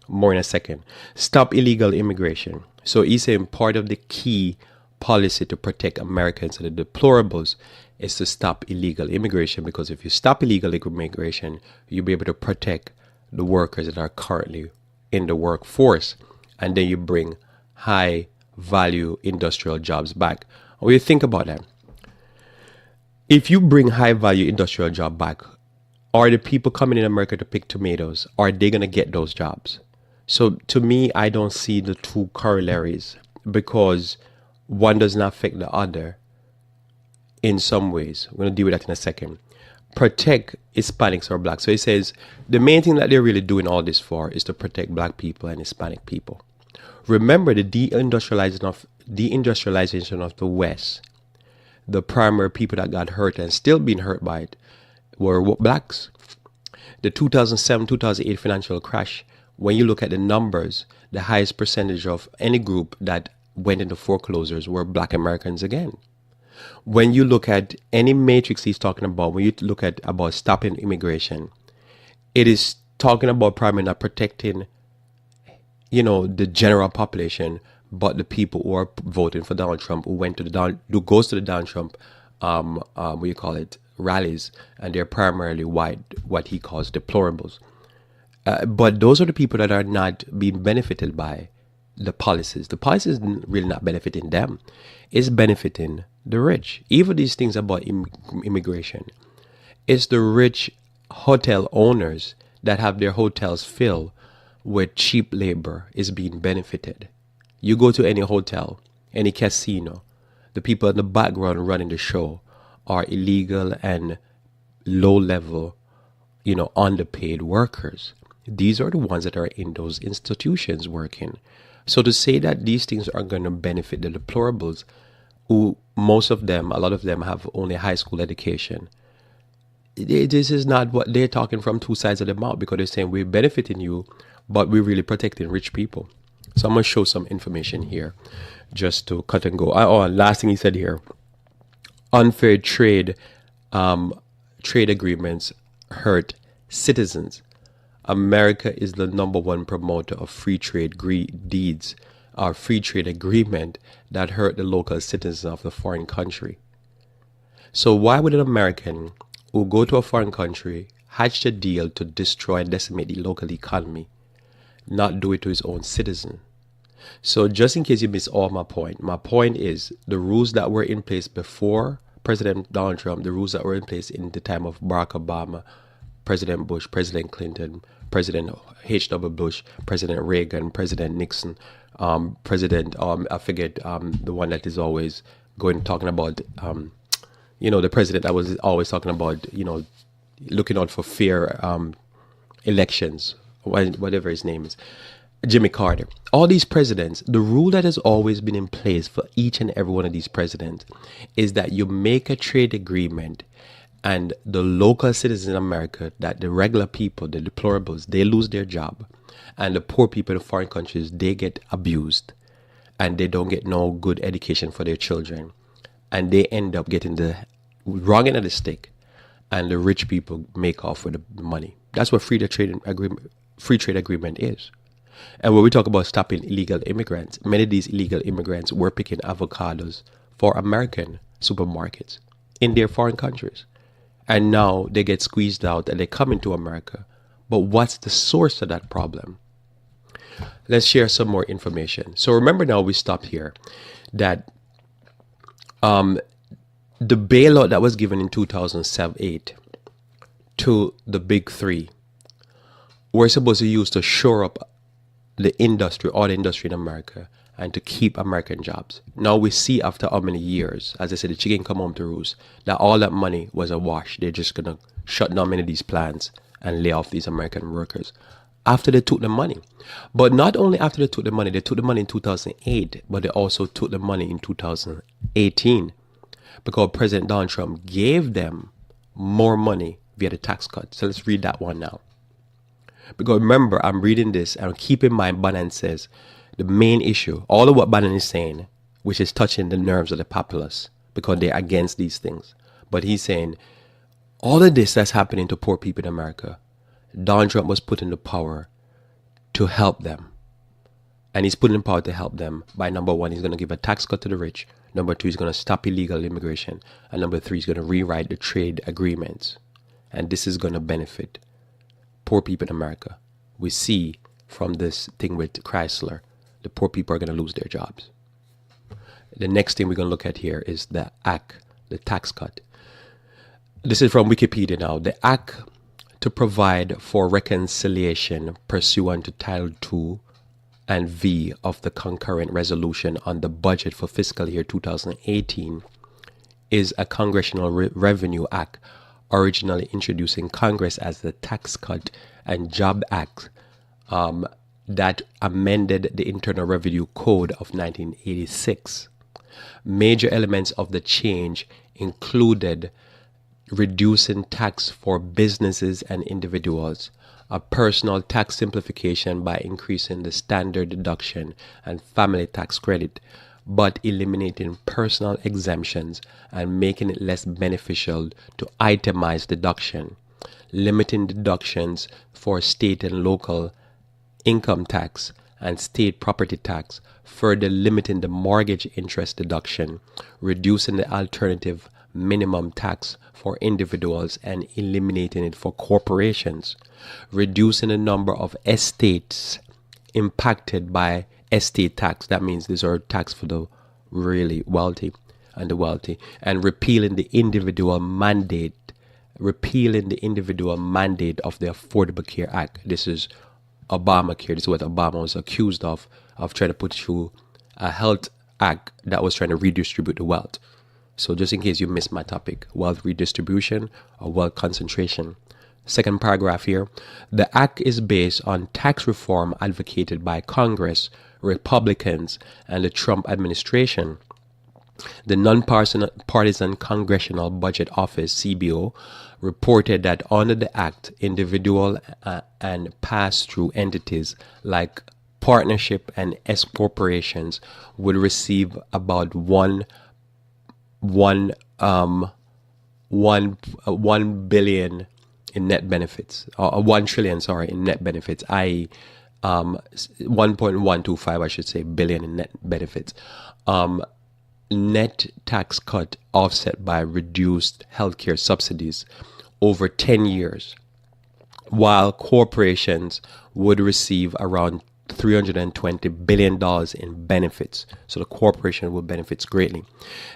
More in a second. Stop illegal immigration. So he's saying part of the key policy to protect Americans and the deplorables is to stop illegal immigration, because if you stop illegal immigration, you'll be able to protect the workers that are currently in the workforce, and then you bring high value industrial jobs back. When you think about that, if you bring high value industrial job back, are the people coming in America to pick tomatoes, are they going to get those jobs? So to me, I don't see the two corollaries, because one does not affect the other in some ways. We're going to deal with that in a second. Protect Hispanics or blacks. So he says the main thing that they're really doing all this for is to protect black people and Hispanic people. Remember the deindustrialization of the West. The primary people that got hurt and still being hurt by it were blacks. The 2007-2008 financial crash, when you look at the numbers, the highest percentage of any group that went into foreclosures were black Americans again. When you look at any matrix he's talking about, when you look at about stopping immigration, it is talking about primarily not protecting, the general population, but the people who are voting for Donald Trump, who goes to the Donald Trump, rallies, and they're primarily white, what he calls deplorables. But those are the people that are not being benefited by the policies. The policies really not benefiting them. It's benefiting the rich. Even these things about immigration. It's the rich hotel owners that have their hotels filled with cheap labor is being benefited. You go to any hotel, any casino, the people in the background running the show are illegal and low level, underpaid workers. These are the ones that are in those institutions working. So to say that these things are going to benefit the deplorables, who most of them, a lot of them have only high school education, this is not what they're talking from two sides of the mouth, because they're saying we're benefiting you, but we're really protecting rich people. So I'm going to show some information here just to cut and go. Oh, last thing he said here, unfair trade agreements hurt citizens. America is the number one promoter of free trade deeds or free trade agreement that hurt the local citizens of the foreign country. So why would an American who go to a foreign country hatch a deal to destroy and decimate the local economy not do it to his own citizen? So just in case you miss all my point is the rules that were in place before President Donald Trump, the rules that were in place in the time of Barack Obama, President Bush, President Clinton, President H.W. Bush, President Reagan, President Nixon, I forget the one that is always talking about, the president that was always talking about, looking out for fair elections, whatever his name is, Jimmy Carter. All these presidents, the rule that has always been in place for each and every one of these presidents is that you make a trade agreement and the local citizens in America, that the regular people, the deplorables, they lose their job. And the poor people in foreign countries, they get abused and they don't get no good education for their children. And they end up getting the wrong end of the stick, and the rich people make off with the money. That's what free trade agreement is. And when we talk about stopping illegal immigrants, many of these illegal immigrants were picking avocados for American supermarkets in their foreign countries. And now they get squeezed out and they come into America. But what's the source of that problem? Let's share some more information. So remember now, we stopped here that the bailout that was given in 2007-8 to the big three were supposed to use to shore up the industry, all the industry in America, and to keep American jobs. Now we see after how many years, as I said, the chicken come home to roost, that all that money was a wash. They're just going to shut down many of these plants and lay off these American workers after they took the money. But not only after they took the money in 2008, but they also took the money in 2018 because President Donald Trump gave them more money via the tax cut. So let's read that one now. Because remember, I'm reading this and keep in mind Bannon says the main issue, all of what Bannon is saying, which is touching the nerves of the populace because they're against these things. But he's saying all of this that's happening to poor people in America, Donald Trump was put into power to help them. And he's put in power to help them by, number one, he's going to give a tax cut to the rich. Number two, he's going to stop illegal immigration. And number three, he's going to rewrite the trade agreements. And this is going to benefit poor people in America. We see from this thing with Chrysler, the poor people are going to lose their jobs. The next thing we're going to look at here is the act, the tax cut. This is from Wikipedia now. The act to provide for reconciliation pursuant to Title II and V of the concurrent resolution on the budget for fiscal year 2018 is a Congressional Revenue Act originally introduced in Congress as the Tax Cut and Job Act that amended the Internal Revenue Code of 1986. Major elements of the change included reducing tax for businesses and individuals, a personal tax simplification by increasing the standard deduction and family tax credit, but eliminating personal exemptions and making it less beneficial to itemize deduction, limiting deductions for state and local income tax and state property tax, further limiting the mortgage interest deduction, reducing the alternative minimum tax for individuals and eliminating it for corporations, reducing the number of estates impacted by estate tax. That means these are tax for the really wealthy and the wealthy, and repealing the individual mandate of the Affordable Care Act. This is Obamacare. This is what Obama was accused of trying to put through a health act that was trying to redistribute the wealth. So just in case you missed my topic, wealth redistribution or wealth concentration. Second paragraph here. The act is based on tax reform advocated by Congress, Republicans, and the Trump administration. The Nonpartisan Congressional Budget Office, CBO, reported that under the act, individual and pass-through entities like partnership and S corporations would receive about 1 billion in net benefits, or 1 trillion, in net benefits, i.e., 1.125, I should say, billion in net benefits. Net tax cut offset by reduced healthcare subsidies over 10 years, while corporations would receive around $320 billion in benefits. So the corporation will benefit greatly.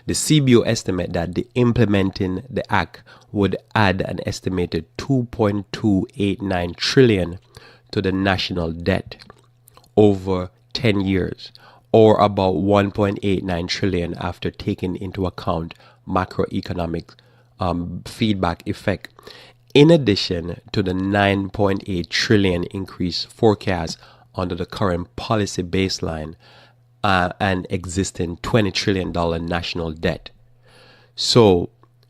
The CBO estimate that the implementing the act would add an estimated 2.289 trillion to the national debt over 10 years, or about 1.89 trillion after taking into account macroeconomic feedback effect. In addition to the 9.8 trillion increase forecast under the current policy baseline and existing $20 trillion national debt. So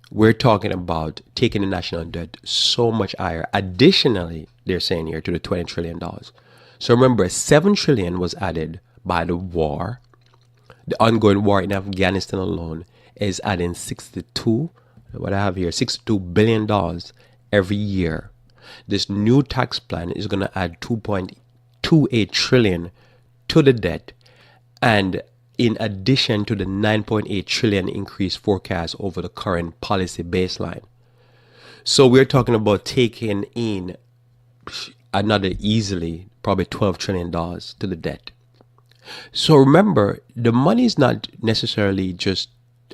we're talking about taking the national debt so much higher. Additionally, they're saying here, to the $20 trillion. So remember, 7 trillion was added by the war. The ongoing war in Afghanistan alone is adding $62 billion every year. This new tax plan is going to add 2.28 trillion to the debt, and in addition to the 9.8 trillion increase forecast over the current policy baseline. So we're talking about taking in another easily probably $12 trillion to the debt. So remember, the money is not necessarily just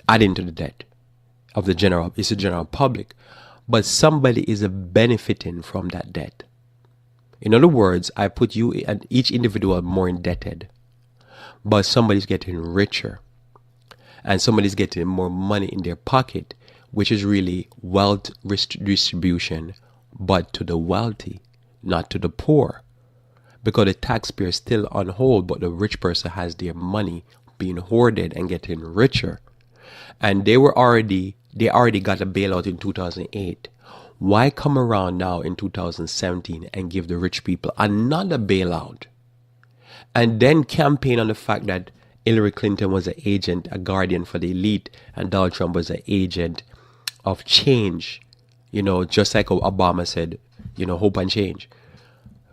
adding to the debt of the general public, but somebody is benefiting from that debt. In other words, I put you and each individual more indebted, but somebody's getting richer and somebody's getting more money in their pocket, which is really wealth redistribution, but to the wealthy, not to the poor. Because the taxpayer is still on hold, but the rich person has their money being hoarded and getting richer. And they already got a bailout in 2008. Why come around now in 2017 and give the rich people another bailout? And then campaign on the fact that Hillary Clinton was an agent, a guardian for the elite, and Donald Trump was an agent of change. Just like Obama said, hope and change.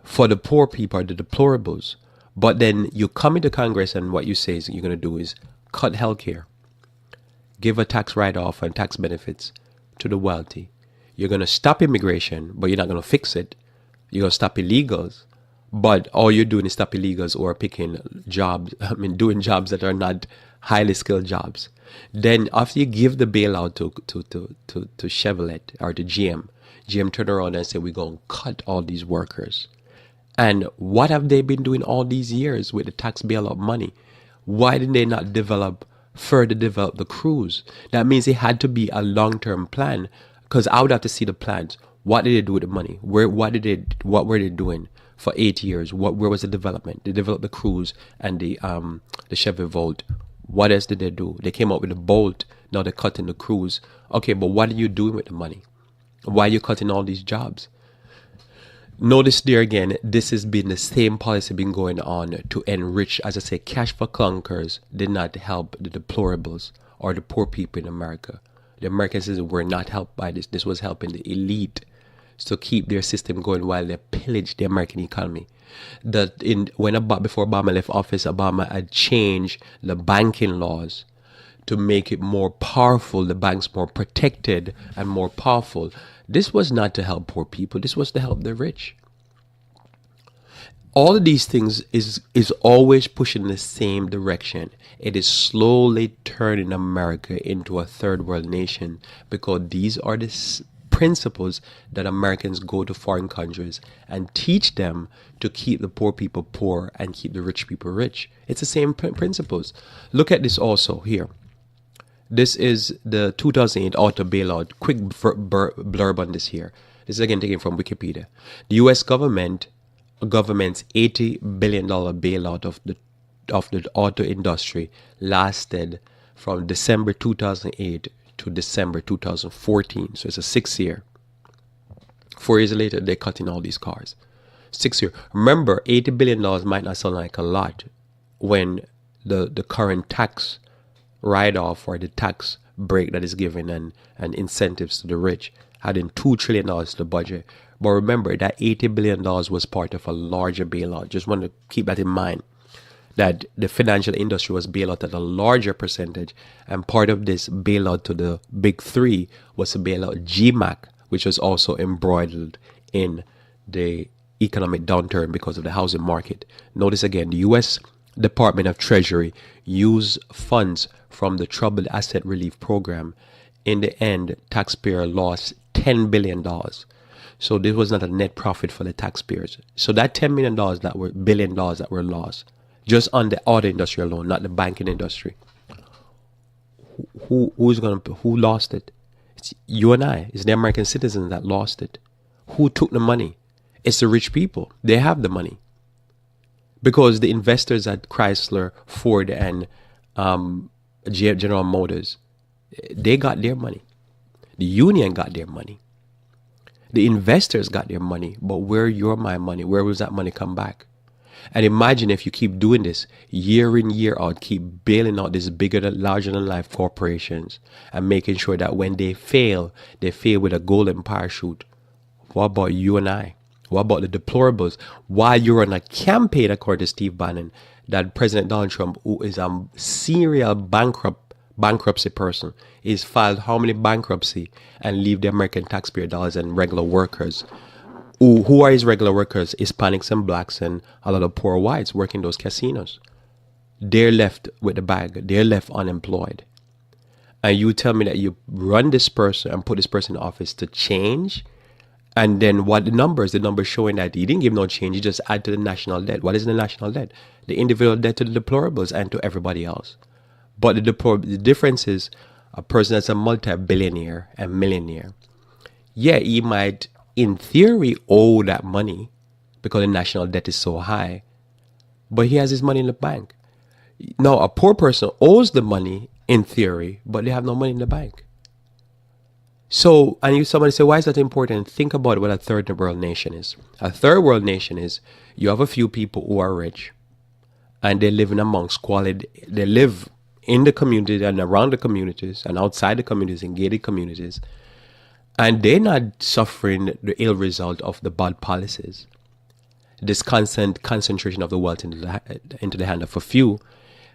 For the poor people are the deplorables. But then you come into Congress and what you say is you're going to do is cut healthcare, give a tax write-off and tax benefits to the wealthy. You're going to stop immigration, but you're not going to fix it. You're going to stop illegals, but all you're doing is stop illegals or picking jobs, doing jobs that are not highly skilled jobs. Then after you give the bailout to Chevrolet or to GM turn around and say, we're going to cut all these workers. And what have they been doing all these years with the tax bailout money? Why didn't they not further develop the crews? That means it had to be a long-term plan, because I would have to see the plans. What did they do with the money? What were they doing for 8 years? Where was the development? They developed the crews and the Chevy Volt. What else did they do? They came up with the Bolt. Now they're cutting the crews. Okay, but what are you doing with the money? Why are you cutting all these jobs? Notice there again, this has been the same policy been going on to enrich, as I say, cash for clunkers did not help the deplorables or the poor people in America. The American citizens were not helped by this. This was helping the elite to keep their system going while they pillaged the American economy. Before Obama left office, Obama had changed the banking laws to make it more powerful, the banks more protected and more powerful. This was not to help poor people. This was to help the rich. All of these things is always pushing in the same direction. It is slowly turning America into a third world nation, because these are the principles that Americans go to foreign countries and teach them to keep the poor people poor and keep the rich people rich. It's the same principles. Look at this also here. This is the 2008 auto bailout. Quick blurb on this here. This is again taken from Wikipedia. The U.S. government's $80 billion bailout of the auto industry lasted from December 2008 to December 2014. So it's a 6 year. 4 years later, they're cutting all these cars. 6 year. Remember, $80 billion might not sound like a lot when the current tax write-off or the tax break that is given and incentives to the rich, adding $2 trillion to the budget. But remember that $80 billion was part of a larger bailout. Just want to keep that in mind, that the financial industry was bailed out at a larger percentage. And part of this bailout to the big three was to bail out GMAC, which was also embroidered in the economic downturn because of the housing market. Notice again, the U.S. Department of Treasury used funds from the Troubled Asset Relief Program. In the end, taxpayer lost $10 billion. So this was not a net profit for the taxpayers. So that $10 billion that were lost, just on the auto industry alone, not the banking industry. Who lost it? It's you and I. It's the American citizens that lost it. Who took the money? It's the rich people. They have the money. Because the investors at Chrysler, Ford, and General Motors, they got their money. The union got their money. The investors got their money. But where my money? Where was that money come back? And imagine if you keep doing this year in, year out, keep bailing out these larger than life corporations and making sure that when they fail with a golden parachute. What about you and I? What about the deplorables? While you're on a campaign, according to Steve Bannon, that President Donald Trump, who is a serial bankruptcy person, is filed how many bankruptcy and leave the American taxpayer dollars and regular workers. Who are his regular workers? Hispanics and blacks and a lot of poor whites working those casinos. They're left with the bag. They're left unemployed. And you tell me that you run this person and put this person in office to change? And then what the numbers showing that he didn't give no change. He just add to the national debt. What is the national debt? The individual debt to the deplorables and to everybody else. But the difference is a person that's a multi-billionaire and millionaire. Yeah, he might, in theory, owe that money because the national debt is so high. But he has his money in the bank. Now, a poor person owes the money in theory, but they have no money in the bank. So, and somebody say, why is that important? Think about what a third world nation is. A third world nation is you have a few people who are rich and they live in amongst quality. They live in the community and around the communities and outside the communities, in gated communities. And they're not suffering the ill result of the bad policies. This constant concentration of the wealth into the hand of a few,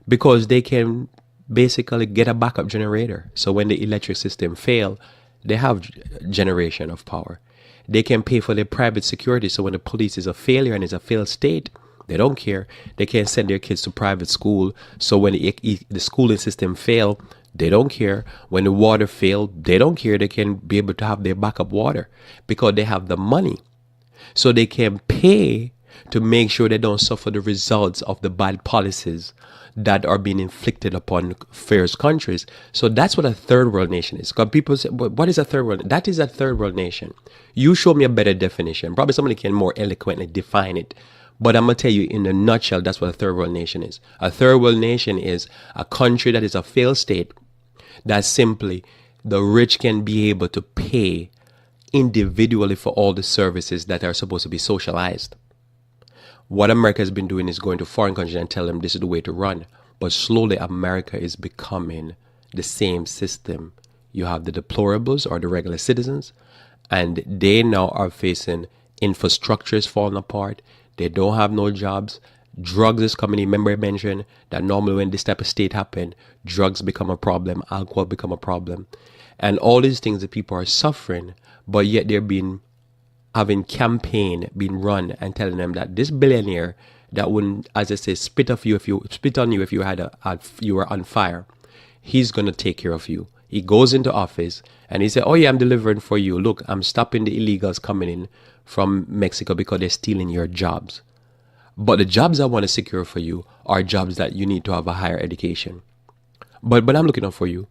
because they can basically get a backup generator. So when the electric system fail, they have generation of power. They can pay for their private security. So when the police is a failure and is a failed state, they don't care. They can send their kids to private school. So when the schooling system fail, they don't care. When the water fail, they don't care. They can be able to have their backup water because they have the money. So they can pay to make sure they don't suffer the results of the bad policies that are being inflicted upon fairest countries. So that's what a third world nation is. Because people say, what is a third world? That is a third world nation. You show me a better definition. Probably somebody can more eloquently define it. But I'm going to tell you in a nutshell, that's what a third world nation is. A third world nation is a country that is a failed state that simply the rich can be able to pay individually for all the services that are supposed to be socialized. What America has been doing is going to foreign countries and tell them this is the way to run. But slowly America is becoming the same system. You have the deplorables or the regular citizens, and they now are facing infrastructures falling apart. They don't have no jobs. Drugs is coming in. Remember I mentioned that normally when this type of state happen, drugs become a problem, alcohol become a problem. And all these things that people are suffering, but yet they're being having campaign being run and telling them that this billionaire that wouldn't, as I say, spit on you if you you were on fire, he's gonna take care of you. He goes into office and he said, "Oh yeah, I'm delivering for you. Look, I'm stopping the illegals coming in from Mexico because they're stealing your jobs. But the jobs I want to secure for you are jobs that you need to have a higher education. But I'm looking out for you.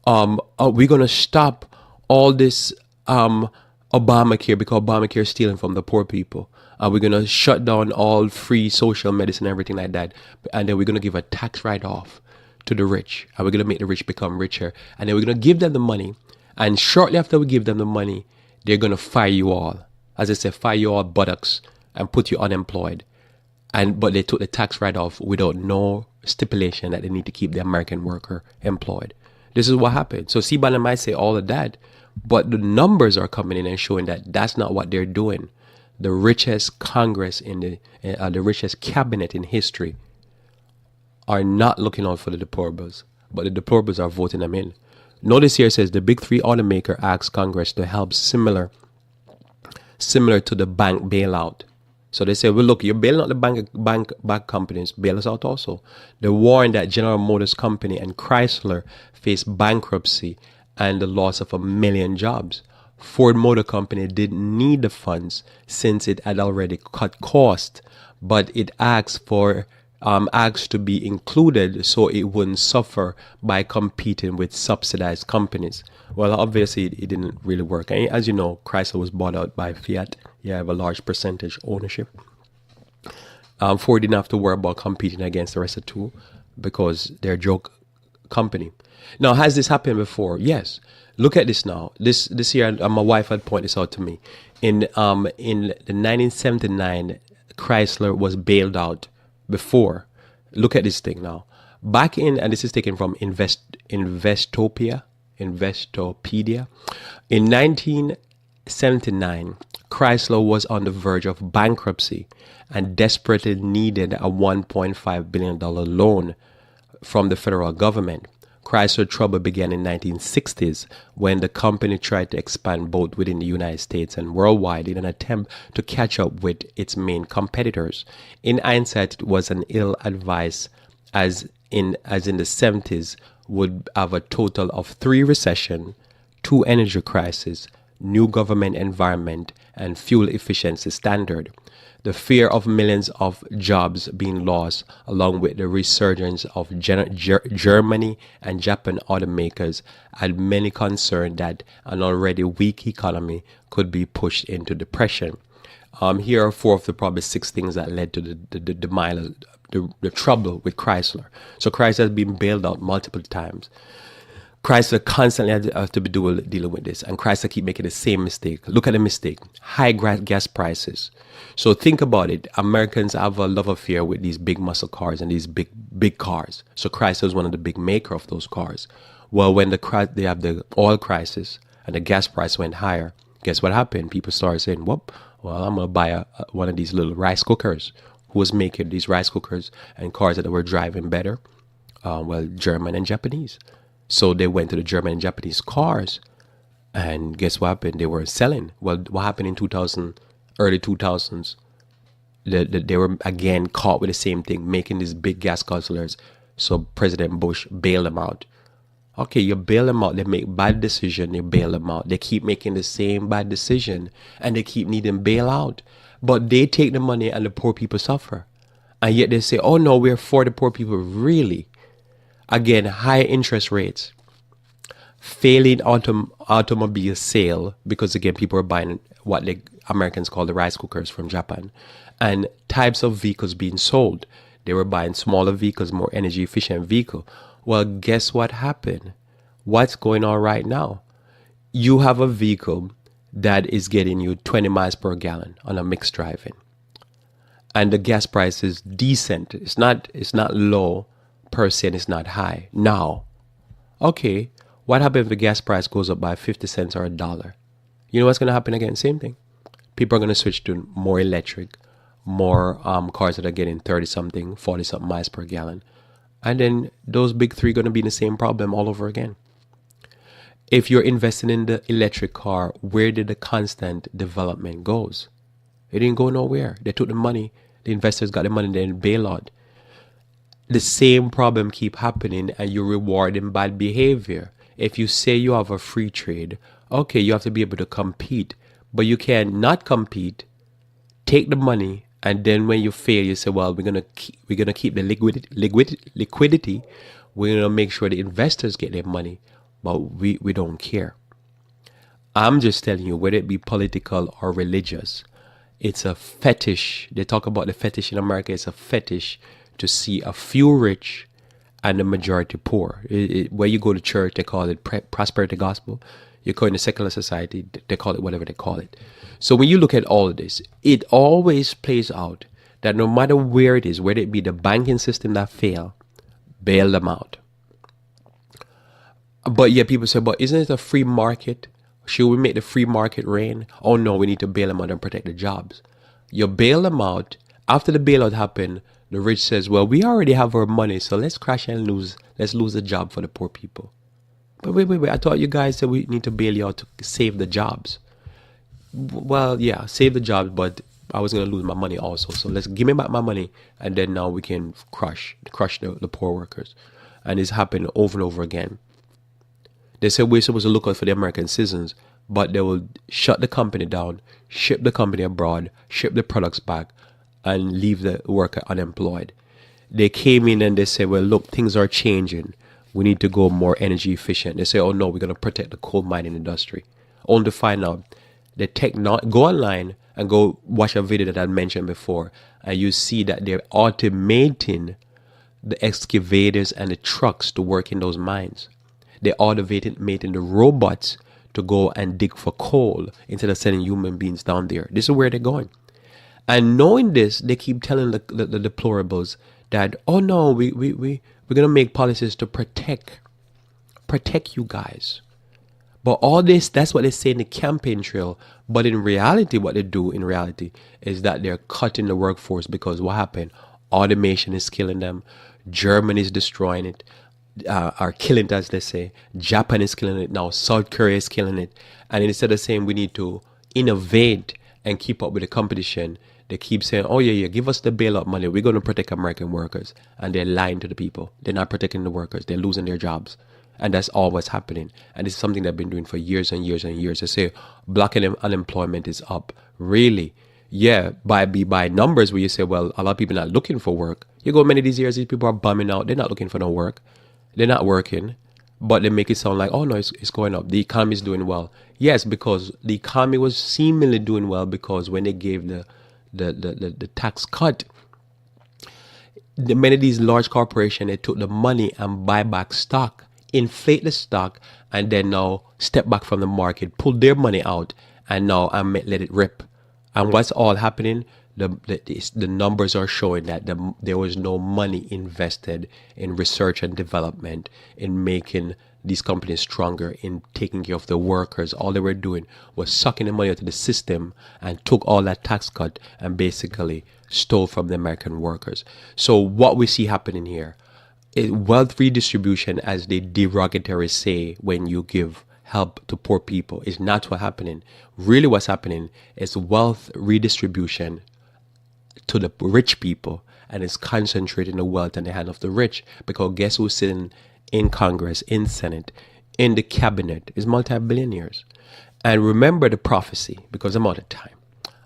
We're gonna stop all this Obamacare because Obamacare is stealing from the poor people. We're gonna shut down all free social medicine and everything like that, and then we're gonna give a tax write-off to the rich, and we're gonna make the rich become richer, and then we're gonna give them the money, and shortly after we give them the money, they're gonna fire you all. As I said, fire you all buttocks and put you unemployed." But they took the tax write-off without no stipulation that they need to keep the American worker employed. This is what happened. So CBAN might say all of that, but the numbers are coming in and showing that that's not what they're doing. The richest Congress in the richest cabinet in history are not looking out for the deplorables, but the deplorables are voting them in. Notice here it says the big three automaker asks Congress to help similar to the bank bailout. So they say, well, look, you're bailing out the bank companies, bail us out also. They warned that General Motors Company and Chrysler face bankruptcy and the loss of 1 million jobs. Ford Motor Company didn't need the funds since it had already cut costs, but it asked to be included so it wouldn't suffer by competing with subsidized companies. Well, obviously it didn't really work. And as you know, Chrysler was bought out by Fiat. You have a large percentage ownership. Ford didn't have to worry about competing against the rest of the two because they're a joke company. Now, has this happened before? Yes. Look at this now. This year, my wife had pointed this out to me. In the 1979, Chrysler was bailed out before. Look at this thing now. Back in, and this is taken from Investopedia. In 1979, Chrysler was on the verge of bankruptcy and desperately needed a $1.5 billion loan from the federal government. Chrysler trouble began in the 1960s when the company tried to expand both within the United States and worldwide in an attempt to catch up with its main competitors. In hindsight, it was an ill advice as in the 70s would have a total of 3 recessions, 2 energy crises, new government environment, and fuel efficiency standard. The fear of millions of jobs being lost, along with the resurgence of Germany and Japan automakers, had many concerned that an already weak economy could be pushed into depression. Here are 4 of the probably 6 things that led to the trouble with Chrysler. So Chrysler has been bailed out multiple times. Chrysler constantly has to be dealing with this, and Chrysler keep making the same mistake. Look at the mistake: high gas prices. So think about it. Americans have a love affair with these big muscle cars and these big cars. So Chrysler is one of the big maker of those cars. Well, when they have the oil crisis and the gas price went higher, guess what happened? People started saying, well, I'm gonna buy one of these little rice cookers. Who was making these rice cookers and cars that were driving better? German and Japanese. So they went to the German and Japanese cars, and guess what happened? They were selling. Well, what happened in early 2000s? They were again caught with the same thing, making these big gas guzzlers. So President Bush bailed them out. Okay, you bail them out. They make bad decision. You bail them out. They keep making the same bad decision, and they keep needing bailout. But they take the money, and the poor people suffer. And yet they say, "Oh no, we're for the poor people." Really? Again, high interest rates, failing automobile sale, because again, people are buying what the Americans call the rice cookers from Japan, and types of vehicles being sold. They were buying smaller vehicles, more energy efficient vehicle. Well, guess what happened? What's going on right now? You have a vehicle that is getting you 20 miles per gallon on a mixed driving, and the gas price is decent. It's not low per se, and it's not high. Now, okay, what happens if the gas price goes up by 50 cents or $1? You know what's going to happen again? Same thing. People are going to switch to more electric, more cars that are getting 30 something, 40 something miles per gallon. And then those big three going to be in the same problem all over again. If you're investing in the electric car, where did the constant development goes? It didn't go nowhere. They took the money, the investors got the money, then bail out. The same problem keep happening, and you're rewarding bad behavior. If you say you have a free trade, okay, you have to be able to compete, but you can not compete, take the money, and then when you fail, you say, well, we're gonna keep the liquidity. We're gonna make sure the investors get their money, but we don't care. I'm just telling you, whether it be political or religious, it's a fetish. They talk about the fetish in America. It's a fetish to see a few rich and the majority poor. Where you go to church, they call it prosperity gospel. You go in a secular society, they call it whatever they call it. So when you look at all of this, it always plays out that no matter where it is, whether it be the banking system that fail, bail them out. But yeah, people say, but isn't it a free market? Should we make the free market reign? Oh no, we need to bail them out and protect the jobs. You bail them out. After the bailout happened, the rich says, well, we already have our money, so let's crash and lose. Let's lose a job for the poor people. But wait. I thought you guys said we need to bail you out to save the jobs. Well, yeah, save the jobs, but I was going to lose my money also. So let's give me back my money, and then now we can crush the poor workers. And it's happened over and over again. They said we're supposed to look out for the American citizens, but they will shut the company down, ship the company abroad, ship the products back, and leave the worker unemployed. They came in and they said, well, look, things are changing. We need to go more energy efficient. They say, oh no, we're going to protect the coal mining industry. Only to find out go online and go watch a video that I mentioned before, and you see that they're automating the excavators and the trucks to work in those mines. They're automating the robots to go and dig for coal instead of sending human beings down there. This is where they're going. And knowing this, they keep telling the deplorables that, oh no, we're going to make policies to protect you guys. But all this, that's what they say in the campaign trail. But in reality, what they do in reality is that they're cutting the workforce, because what happened? Automation is killing them. Germany is destroying it, are killing it, as they say. Japan is killing it now. South Korea is killing it. And instead of saying we need to innovate and keep up with the competition, they keep saying, oh yeah, give us the bailout money. We're going to protect American workers. And they're lying to the people. They're not protecting the workers. They're losing their jobs. And that's all what's happening. And this is something they've been doing for years and years and years. They say black unemployment is up. Really? Yeah, by numbers where you say, well, a lot of people are not looking for work. You go many of these years, these people are bumming out. They're not looking for no work. They're not working. But they make it sound like, oh no, it's going up. The economy is doing well. Yes, because the economy was seemingly doing well, because when they gave the tax cut, many of these large corporations, they took the money and buy back stock, inflate the stock, and then now step back from the market, pull their money out, and now let it rip. And what's all happening? The numbers are showing that there was no money invested in research and development, in making these companies stronger, in taking care of the workers. All they were doing was sucking the money out of the system and took all that tax cut and basically stole from the American workers. So what we see happening here is wealth redistribution, as they derogatorily say when you give help to poor people, is not what's happening. Really what's happening is wealth redistribution to the rich people, and it's concentrating the wealth in the hand of the rich, because guess who's sitting in Congress, in Senate, in the cabinet is multi-billionaires. And remember the prophecy, because I'm out of time.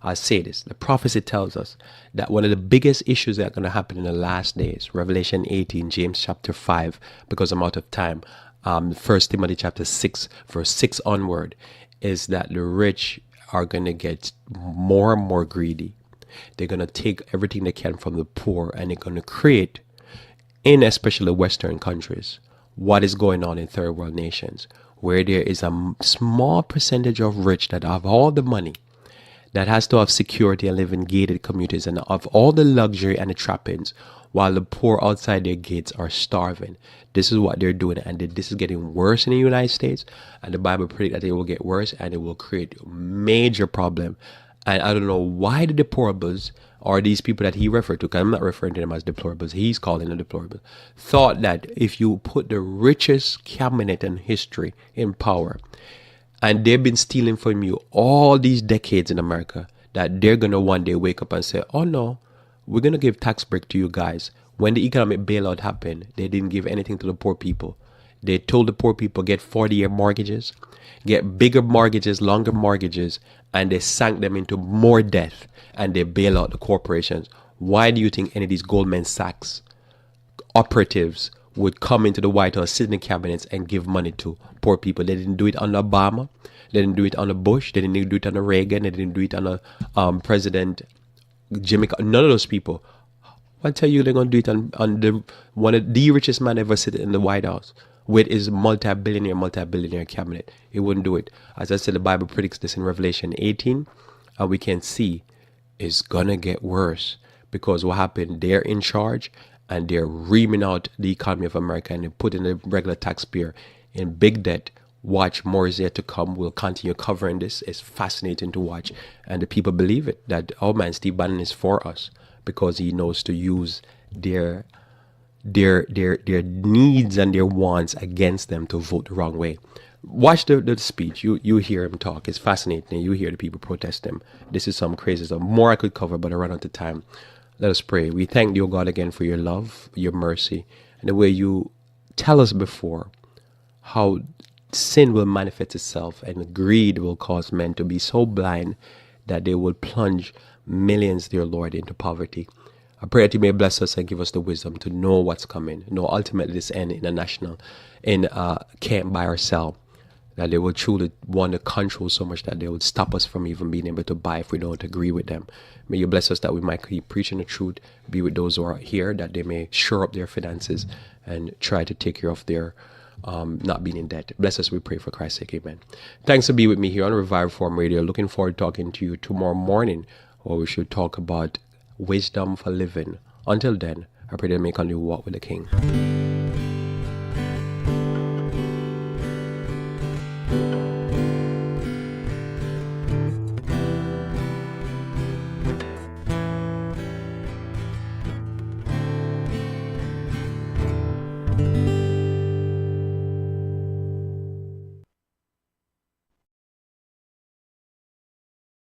I'll say this. The prophecy tells us that one of the biggest issues that are going to happen in the last days, Revelation 18, James chapter 5, because I'm out of time, 1 Timothy chapter 6, verse 6 onward, is that the rich are going to get more and more greedy. They're going to take everything they can from the poor, and they're going to create, in especially Western countries, what is going on in third world nations, where there is a small percentage of rich that have all the money, that has to have security and live in gated communities and have all the luxury and the trappings, while the poor outside their gates are starving. This is what they're doing, and this is getting worse in the United States, and the Bible predicts that it will get worse, and it will create major problem. And I don't know why the deplorables, or these people that he referred to, because I'm not referring to them as deplorables, he's calling them deplorables, thought that if you put the richest cabinet in history in power, and they've been stealing from you all these decades in America, that they're going to one day wake up and say, oh no, we're going to give tax break to you guys. When the economic bailout happened, they didn't give anything to the poor people. They told the poor people get 40-year mortgages, get bigger mortgages, longer mortgages, and they sank them into more debt, and they bail out the corporations. Why do you think any of these Goldman Sachs operatives would come into the White House, sit in the cabinets, and give money to poor people? They didn't do it under Obama. They didn't do it under Bush. They didn't do it under Reagan. They didn't do it under President Jimmy. None of those people. I tell you, they're going to do it on the one of the richest man ever sit in the White House with his multi-billionaire cabinet. He wouldn't do it. As I said, the Bible predicts this in Revelation 18, and we can see it's gonna get worse, because what happened? They're in charge, and they're reaming out the economy of America, and they're putting the regular taxpayer in big debt. Watch, more is yet to come. We'll continue covering this. It's fascinating to watch, and the people believe it, that, oh man, Steve Bannon is for us, because he knows to use their needs and their wants against them to vote the wrong way. Watch the speech. You hear him talk. It's fascinating. You hear the people protest him. This is some crazy stuff. More I could cover, but I run out of time. Let us pray. We thank you, God, again for your love, your mercy, and the way you tell us before how sin will manifest itself and greed will cause men to be so blind that they will plunge millions, dear Lord, into poverty. I pray that you may bless us and give us the wisdom to know what's coming. Know ultimately this end can't by ourselves. That they will truly want to control so much that they would stop us from even being able to buy if we don't agree with them. May you bless us that we might keep preaching the truth, be with those who are here, that they may shore up their finances and try to take care of their not being in debt. Bless us, we pray, for Christ's sake. Amen. Thanks for being with me here on Revive Reform Radio. Looking forward to talking to you tomorrow morning, where we should talk about wisdom for living. Until then, I pray that you may continue to walk with the King.